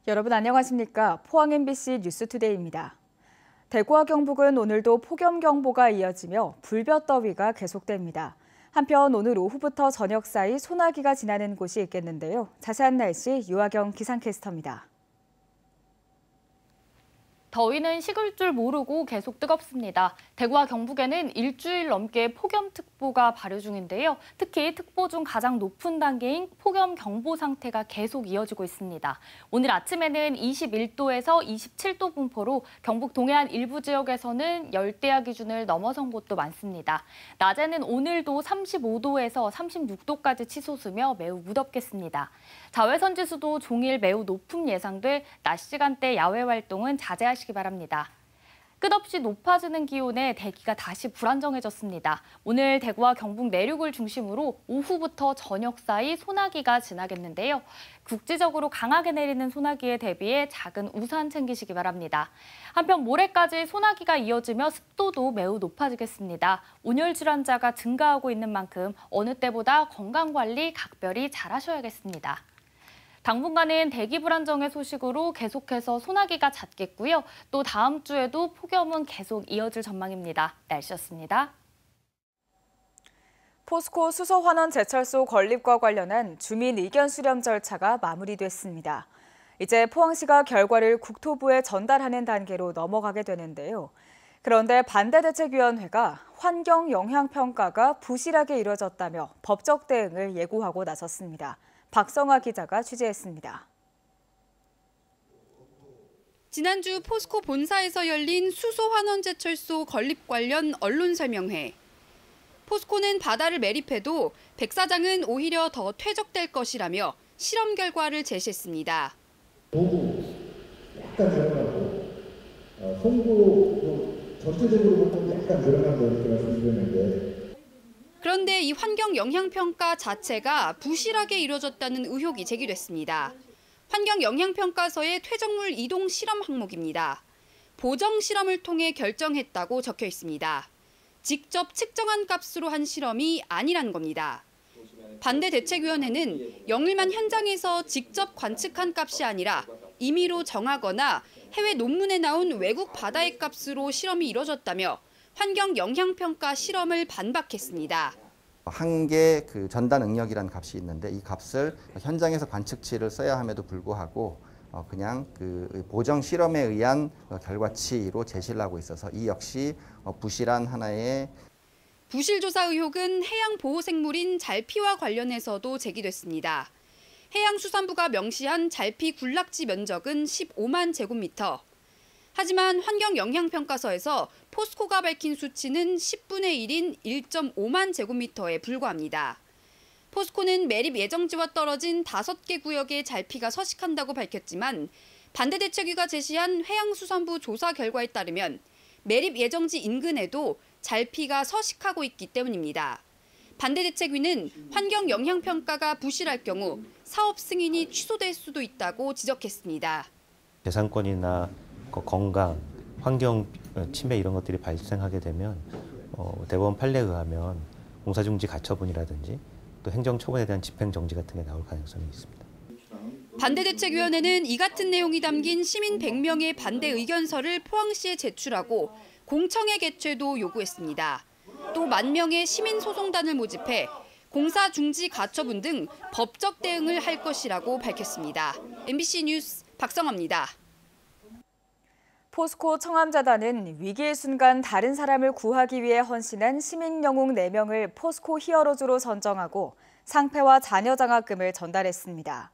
여러분 안녕하십니까? 포항 MBC 뉴스투데이입니다. 대구와 경북은 오늘도 폭염경보가 이어지며 불볕더위가 계속됩니다. 한편 오늘 오후부터 저녁 사이 소나기가 지나는 곳이 있겠는데요. 자세한 날씨 유아경 기상캐스터입니다. 더위는 식을 줄 모르고 계속 뜨겁습니다. 대구와 경북에는 일주일 넘게 폭염특보가 발효 중인데요. 특히 특보 중 가장 높은 단계인 폭염경보 상태가 계속 이어지고 있습니다. 오늘 아침에는 21도에서 27도 분포로 경북 동해안 일부 지역에서는 열대야 기준을 넘어선 곳도 많습니다. 낮에는 오늘도 35도에서 36도까지 치솟으며 매우 무덥겠습니다. 자외선 지수도 종일 매우 높음 예상돼 낮 시간대 야외 활동은 자제하시기 바랍니다. 끝없이 높아지는 기온에 대기가 다시 불안정해졌습니다. 오늘 대구와 경북 내륙을 중심으로 오후부터 저녁 사이 소나기가 지나겠는데요. 국지적으로 강하게 내리는 소나기에 대비해 작은 우산 챙기시기 바랍니다. 한편 모레까지 소나기가 이어지며 습도도 매우 높아지겠습니다. 온열 질환자가 증가하고 있는 만큼 어느 때보다 건강관리 각별히 잘하셔야겠습니다. 당분간은 대기 불안정의 소식으로 계속해서 소나기가 잦겠고요. 또 다음 주에도 폭염은 계속 이어질 전망입니다. 날씨였습니다. 포스코 수소환원 제철소 건립과 관련한 주민 의견 수렴 절차가 마무리됐습니다. 이제 포항시가 결과를 국토부에 전달하는 단계로 넘어가게 되는데요. 그런데 반대대책위원회가 환경 영향평가가 부실하게 이뤄졌다며 법적 대응을 예고하고 나섰습니다. 박성아 기자가 취재했습니다. 지난주 포스코 본사에서 열린 수소환원제철소 건립 관련 언론 설명회. 포스코는 바다를 매립해도 백사장은 오히려 더 퇴적될 것이라며 실험 결과를 제시했습니다. 도구 약간 늘어나고 송도 전체적으로 보면 약간 늘어난 거 이렇게 말씀드렸는데 그런데 이 환경 영향평가 자체가 부실하게 이루어졌다는 의혹이 제기됐습니다. 환경 영향평가서의 퇴적물 이동 실험 항목입니다. 보정 실험을 통해 결정했다고 적혀 있습니다. 직접 측정한 값으로 한 실험이 아니란 겁니다. 반대대책위원회는 영일만 현장에서 직접 관측한 값이 아니라 임의로 정하거나 해외 논문에 나온 외국 바다의 값으로 실험이 이뤄졌다며 환경 영향평가 실험을 반박했습니다. 한계 전단 응력이라는 값이 있는데 이 값을 현장에서 관측치를 써야 함에도 불구하고 그냥 보정 실험에 의한 결과치로 제시를 하고 있어서 이 역시 부실한 하나의 부실조사 의혹은 해양보호생물인 잘피와 관련해서도 제기됐습니다. 해양수산부가 명시한 잘피 군락지 면적은 15만 제곱미터. 하지만 환경영향평가서에서 포스코가 밝힌 수치는 10분의 1인 1.5만 제곱미터에 불과합니다. 포스코는 매립 예정지와 떨어진 5개 구역에 잘피가 서식한다고 밝혔지만 반대대책위가 제시한 해양수산부 조사 결과에 따르면 매립 예정지 인근에도 잘피가 서식하고 있기 때문입니다. 반대대책위는 환경영향평가가 부실할 경우 사업 승인이 취소될 수도 있다고 지적했습니다. 재산권이나 건강, 환경 침해 이런 것들이 발생하게 되면 대법원 판례에 의하면 공사중지 가처분이라든지 또 행정처분에 대한 집행정지 같은 게 나올 가능성이 있습니다. 반대대책위원회는 이 같은 내용이 담긴 시민 100명의 반대 의견서를 포항시에 제출하고 공청회 개최도 요구했습니다. 또 10,000명의 시민소송단을 모집해 공사 중지 가처분 등 법적 대응을 할 것이라고 밝혔습니다. MBC 뉴스 박성아입니다. 포스코 청암재단은 위기의 순간 다른 사람을 구하기 위해 헌신한 시민 영웅 4명을 포스코 히어로즈로 선정하고 상패와 자녀장학금을 전달했습니다.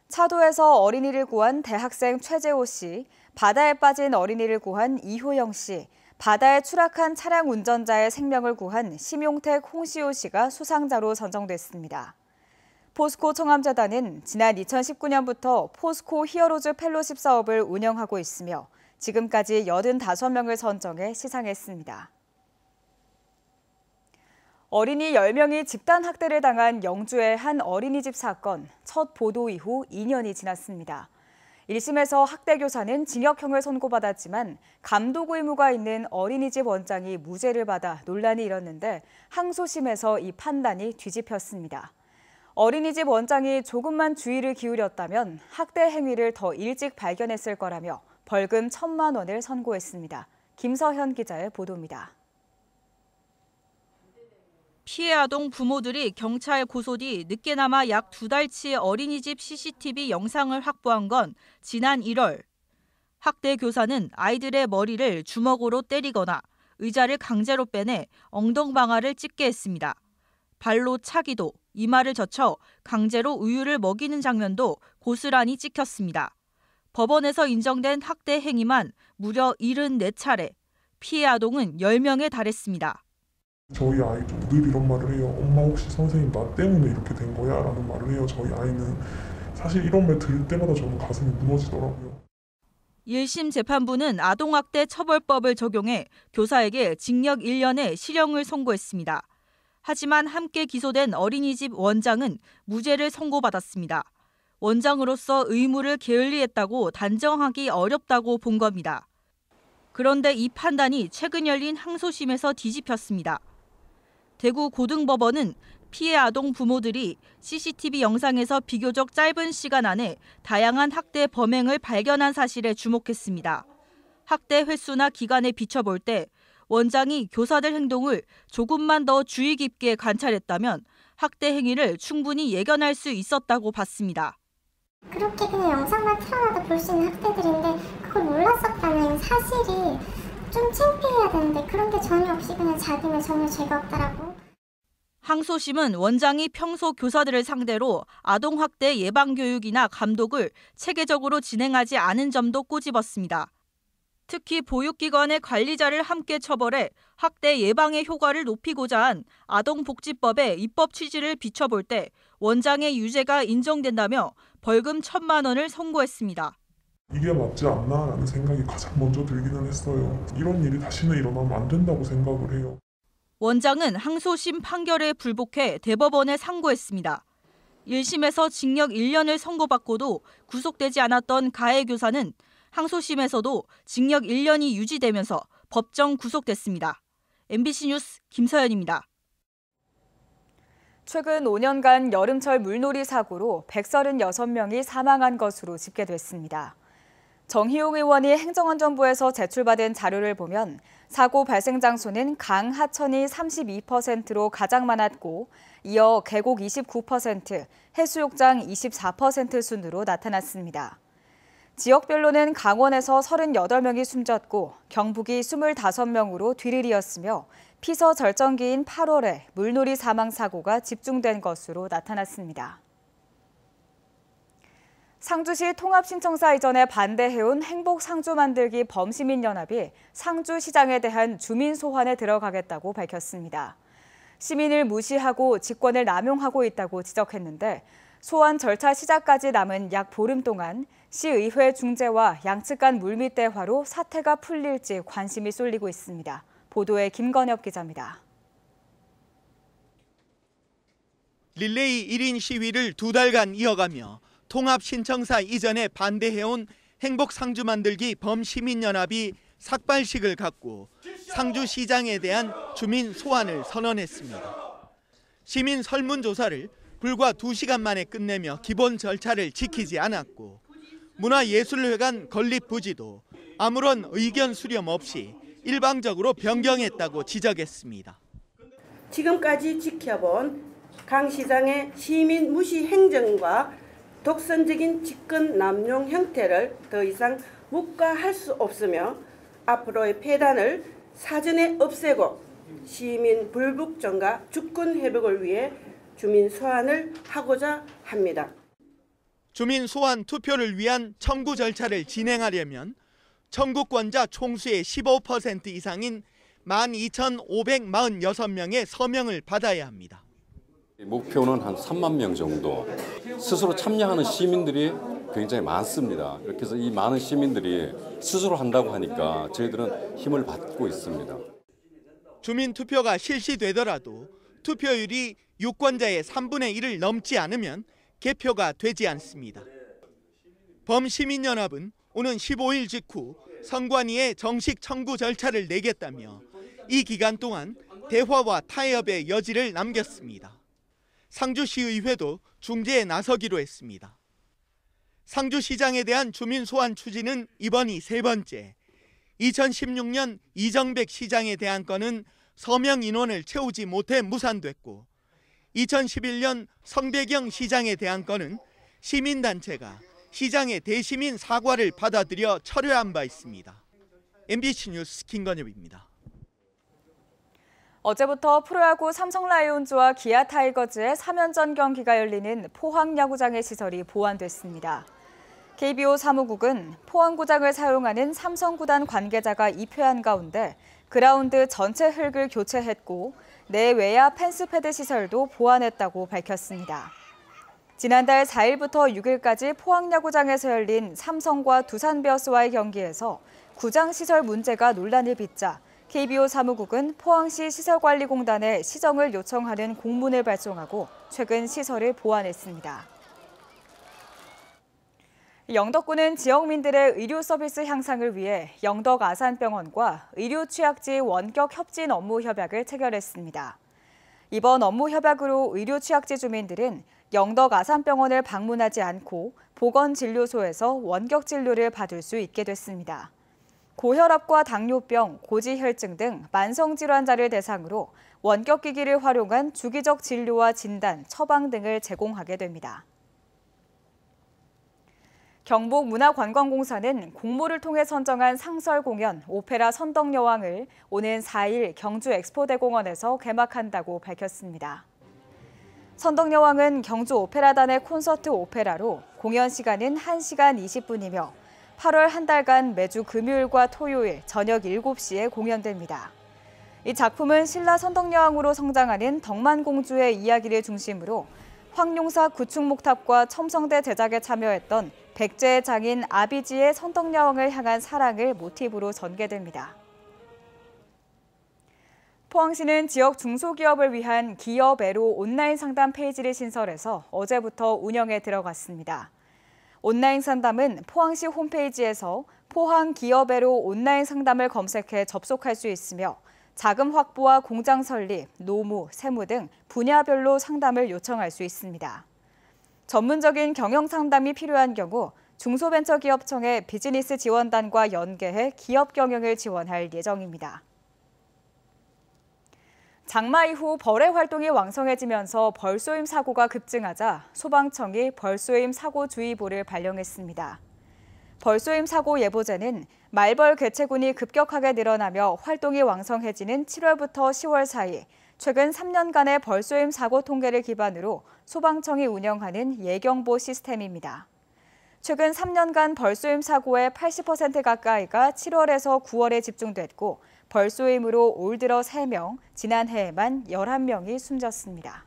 차도에서 어린이를 구한 대학생 최재호 씨, 바다에 빠진 어린이를 구한 이효영 씨, 바다에 추락한 차량 운전자의 생명을 구한 심용택, 홍시호 씨가 수상자로 선정됐습니다. 포스코 청암재단은 지난 2019년부터 포스코 히어로즈 펠로십 사업을 운영하고 있으며 지금까지 85명을 선정해 시상했습니다. 어린이 10명이 집단 학대를 당한 영주의 한 어린이집 사건, 첫 보도 이후 2년이 지났습니다. 1심에서 학대 교사는 징역형을 선고받았지만 감독 의무가 있는 어린이집 원장이 무죄를 받아 논란이 일었는데 항소심에서 이 판단이 뒤집혔습니다. 어린이집 원장이 조금만 주의를 기울였다면 학대 행위를 더 일찍 발견했을 거라며 벌금 1,000만 원을 선고했습니다. 김서현 기자의 보도입니다. 피해 아동 부모들이 경찰 고소 뒤 늦게나마 약 2달치 어린이집 CCTV 영상을 확보한 건 지난 1월. 학대 교사는 아이들의 머리를 주먹으로 때리거나 의자를 강제로 빼내 엉덩방아를 찢게 했습니다. 발로 차기도, 이마를 젖혀 강제로 우유를 먹이는 장면도 고스란히 찍혔습니다. 법원에서 인정된 학대 행위만 무려 74차례, 피해 아동은 10명에 달했습니다. 저희 아이도 늘 이런 말을 해요. 엄마 혹시 선생님 나 때문에 이렇게 된 거야? 라는 말을 해요. 저희 아이는. 사실 이런 말 들을 때마다 저는 가슴이 무너지더라고요. 1심 재판부는 아동학대 처벌법을 적용해 교사에게 징역 1년의 실형을 선고했습니다. 하지만 함께 기소된 어린이집 원장은 무죄를 선고받았습니다. 원장으로서 의무를 게을리했다고 단정하기 어렵다고 본 겁니다. 그런데 이 판단이 최근 열린 항소심에서 뒤집혔습니다. 대구 고등법원은 피해 아동 부모들이 CCTV 영상에서 비교적 짧은 시간 안에 다양한 학대 범행을 발견한 사실에 주목했습니다. 학대 횟수나 기간에 비춰볼 때 원장이 교사들 행동을 조금만 더 주의 깊게 관찰했다면 학대 행위를 충분히 예견할 수 있었다고 봤습니다. 그렇게 그냥 영상만 틀어놔도 볼 수 있는 학대들인데 그걸 몰랐었다는 사실이 좀 창피해야 되는데 그런 게 전혀 없이 그냥 자기는 전혀 죄가 없다라고. 항소심은 원장이 평소 교사들을 상대로 아동학대 예방교육이나 감독을 체계적으로 진행하지 않은 점도 꼬집었습니다. 특히 보육기관의 관리자를 함께 처벌해 학대 예방의 효과를 높이고자 한 아동복지법의 입법 취지를 비춰볼 때 원장의 유죄가 인정된다며 벌금 1,000만 원을 선고했습니다. 이게 맞지 않나라는 생각이 가장 먼저 들기는 했어요. 이런 일이 다시는 일어나면 안 된다고 생각을 해요. 원장은 항소심 판결에 불복해 대법원에 상고했습니다. 1심에서 징역 1년을 선고받고도 구속되지 않았던 가해 교사는 항소심에서도 징역 1년이 유지되면서 법정 구속됐습니다. MBC 뉴스 김서연입니다. 최근 5년간 여름철 물놀이 사고로 136명이 사망한 것으로 집계됐습니다. 정희용 의원이 행정안전부에서 제출받은 자료를 보면 사고 발생 장소는 강 하천이 32%로 가장 많았고 이어 계곡 29%, 해수욕장 24% 순으로 나타났습니다. 지역별로는 강원에서 38명이 숨졌고 경북이 25명으로 뒤를 이었으며 피서 절정기인 8월에 물놀이 사망 사고가 집중된 것으로 나타났습니다. 상주시 통합신청사 이전에 반대해온 행복상주 만들기 범시민연합이 상주시장에 대한 주민 소환에 들어가겠다고 밝혔습니다. 시민을 무시하고 직권을 남용하고 있다고 지적했는데 소환 절차 시작까지 남은 약 보름 동안 시의회 중재와 양측 간 물밑 대화로 사태가 풀릴지 관심이 쏠리고 있습니다. 보도에 김건엽 기자입니다. 릴레이 1인 시위를 2달간 이어가며 통합신청사 이전에 반대해온 행복상주 만들기 범시민연합이 삭발식을 갖고 상주시장에 대한 주민 소환을 선언했습니다. 시민 설문조사를 불과 2시간 만에 끝내며 기본 절차를 지키지 않았고 문화예술회관 건립 부지도 아무런 의견 수렴 없이 일방적으로 변경했다고 지적했습니다. 지금까지 지켜본 강 시장의 시민 무시 행정과 독선적인 직권 남용 형태를 더 이상 묵과할 수 없으며 앞으로의 폐단을 사전에 없애고 시민 불복종과 주권 회복을 위해 주민 소환을 하고자 합니다. 주민 소환 투표를 위한 청구 절차를 진행하려면 청구권자 총수의 15% 이상인 12,546명의 서명을 받아야 합니다. 목표는 한 3만 명 정도. 스스로 참여하는 시민들이 굉장히 많습니다. 이렇게 해서 이 많은 시민들이 스스로 한다고 하니까 저희들은 힘을 받고 있습니다. 주민투표가 실시되더라도 투표율이 유권자의 3분의 1을 넘지 않으면 개표가 되지 않습니다. 범시민연합은 오는 15일 직후 선관위에 정식 청구 절차를 내겠다며 이 기간 동안 대화와 타협의 여지를 남겼습니다. 상주시의회도 중재에 나서기로 했습니다. 상주시장에 대한 주민 소환 추진은 이번이 세 번째. 2016년 이정백 시장에 대한 건은 서명 인원을 채우지 못해 무산됐고 2011년 성배경 시장에 대한 건은 시민단체가 시장의 대시민 사과를 받아들여 철회한 바 있습니다. MBC 뉴스 김건엽입니다. 어제부터 프로야구 삼성라이온즈와 기아 타이거즈의 3연전 경기가 열리는 포항야구장의 시설이 보완됐습니다. KBO 사무국은 포항구장을 사용하는 삼성구단 관계자가 입회한 가운데 그라운드 전체 흙을 교체했고 내외야 펜스패드 시설도 보완했다고 밝혔습니다. 지난달 4일부터 6일까지 포항야구장에서 열린 삼성과 두산베어스와의 경기에서 구장 시설 문제가 논란을 빚자 KBO 사무국은 포항시 시설관리공단에 시정을 요청하는 공문을 발송하고 최근 시설을 보완했습니다. 영덕군은 지역민들의 의료 서비스 향상을 위해 영덕 아산병원과 의료취약지 원격 협진 업무 협약을 체결했습니다. 이번 업무 협약으로 의료취약지 주민들은 영덕 아산병원을 방문하지 않고 보건진료소에서 원격 진료를 받을 수 있게 됐습니다. 고혈압과 당뇨병, 고지혈증 등 만성질환자를 대상으로 원격기기를 활용한 주기적 진료와 진단, 처방 등을 제공하게 됩니다. 경북문화관광공사는 공모를 통해 선정한 상설 공연 오페라 선덕여왕을 오는 4일 경주 엑스포대공원에서 개막한다고 밝혔습니다. 선덕여왕은 경주 오페라단의 콘서트 오페라로 공연 시간은 1시간 20분이며 8월 한 달간 매주 금요일과 토요일 저녁 7시에 공연됩니다. 이 작품은 신라 선덕여왕으로 성장하는 덕만공주의 이야기를 중심으로 황룡사 구축목탑과 첨성대 제작에 참여했던 백제의 장인 아비지의 선덕여왕을 향한 사랑을 모티브로 전개됩니다. 포항시는 지역 중소기업을 위한 기업애로 온라인 상담 페이지를 신설해서 어제부터 운영에 들어갔습니다. 온라인 상담은 포항시 홈페이지에서 포항 기업애로 온라인 상담을 검색해 접속할 수 있으며 자금 확보와 공장 설립, 노무, 세무 등 분야별로 상담을 요청할 수 있습니다. 전문적인 경영 상담이 필요한 경우 중소벤처기업청의 비즈니스 지원단과 연계해 기업 경영을 지원할 예정입니다. 장마 이후 벌의 활동이 왕성해지면서 벌쏘임 사고가 급증하자 소방청이 벌쏘임 사고주의보를 발령했습니다. 벌쏘임 사고 예보제는 말벌 개체군이 급격하게 늘어나며 활동이 왕성해지는 7월부터 10월 사이 최근 3년간의 벌쏘임 사고 통계를 기반으로 소방청이 운영하는 예경보 시스템입니다. 최근 3년간 벌쏘임 사고의 80% 가까이가 7월에서 9월에 집중됐고 벌쏘임으로 올 들어 3명, 지난해에만 11명이 숨졌습니다.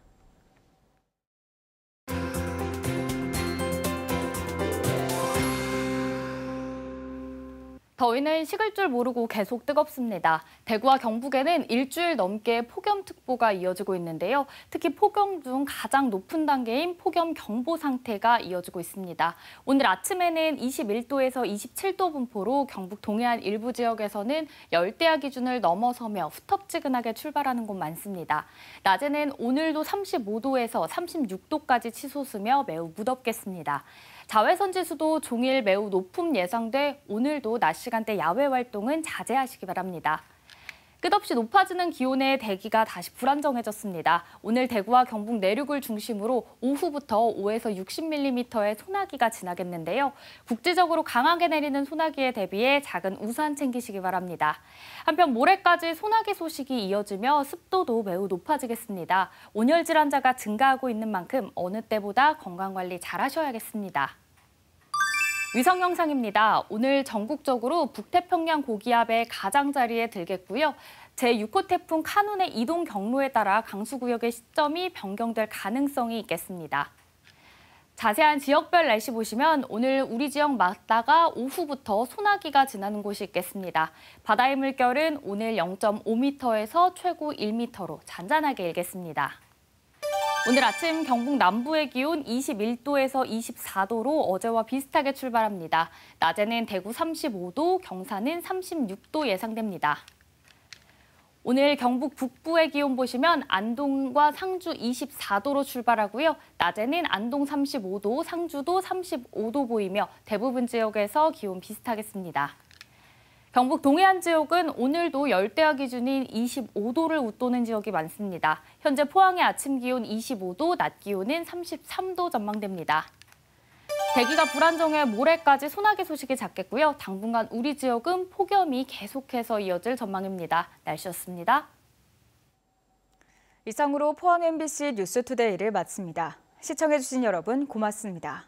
더위는 식을 줄 모르고 계속 뜨겁습니다. 대구와 경북에는 일주일 넘게 폭염특보가 이어지고 있는데요. 특히 폭염 중 가장 높은 단계인 폭염경보 상태가 이어지고 있습니다. 오늘 아침에는 21도에서 27도 분포로 경북 동해안 일부 지역에서는 열대야 기준을 넘어서며 후텁지근하게 출발하는 곳 많습니다. 낮에는 오늘도 35도에서 36도까지 치솟으며 매우 무덥겠습니다. 자외선 지수도 종일 매우 높음 예상돼 오늘도 낮 시간대 야외 활동은 자제하시기 바랍니다. 끝없이 높아지는 기온에 대기가 다시 불안정해졌습니다. 오늘 대구와 경북 내륙을 중심으로 오후부터 5에서 60mm의 소나기가 지나겠는데요. 국지적으로 강하게 내리는 소나기에 대비해 작은 우산 챙기시기 바랍니다. 한편 모레까지 소나기 소식이 이어지며 습도도 매우 높아지겠습니다. 온열 질환자가 증가하고 있는 만큼 어느 때보다 건강관리 잘하셔야겠습니다. 위성 영상입니다. 오늘 전국적으로 북태평양 고기압의 가장자리에 들겠고요. 제6호 태풍 카눈의 이동 경로에 따라 강수구역의 시점이 변경될 가능성이 있겠습니다. 자세한 지역별 날씨 보시면 오늘 우리 지역 맞다가 오후부터 소나기가 지나는 곳이 있겠습니다. 바다의 물결은 오늘 0.5m에서 최고 1m로 잔잔하게 일겠습니다. 오늘 아침 경북 남부의 기온 21도에서 24도로 어제와 비슷하게 출발합니다. 낮에는 대구 35도, 경산은 36도 예상됩니다. 오늘 경북 북부의 기온 보시면 안동과 상주 24도로 출발하고요. 낮에는 안동 35도, 상주도 35도 보이며 대부분 지역에서 기온 비슷하겠습니다. 경북 동해안 지역은 오늘도 열대야 기준인 25도를 웃도는 지역이 많습니다. 현재 포항의 아침 기온 25도, 낮 기온은 33도 전망됩니다. 대기가 불안정해 모레까지 소나기 소식이 잦겠고요. 당분간 우리 지역은 폭염이 계속해서 이어질 전망입니다. 날씨였습니다. 이상으로 포항 MBC 뉴스투데이를 마칩니다. 시청해주신 여러분 고맙습니다.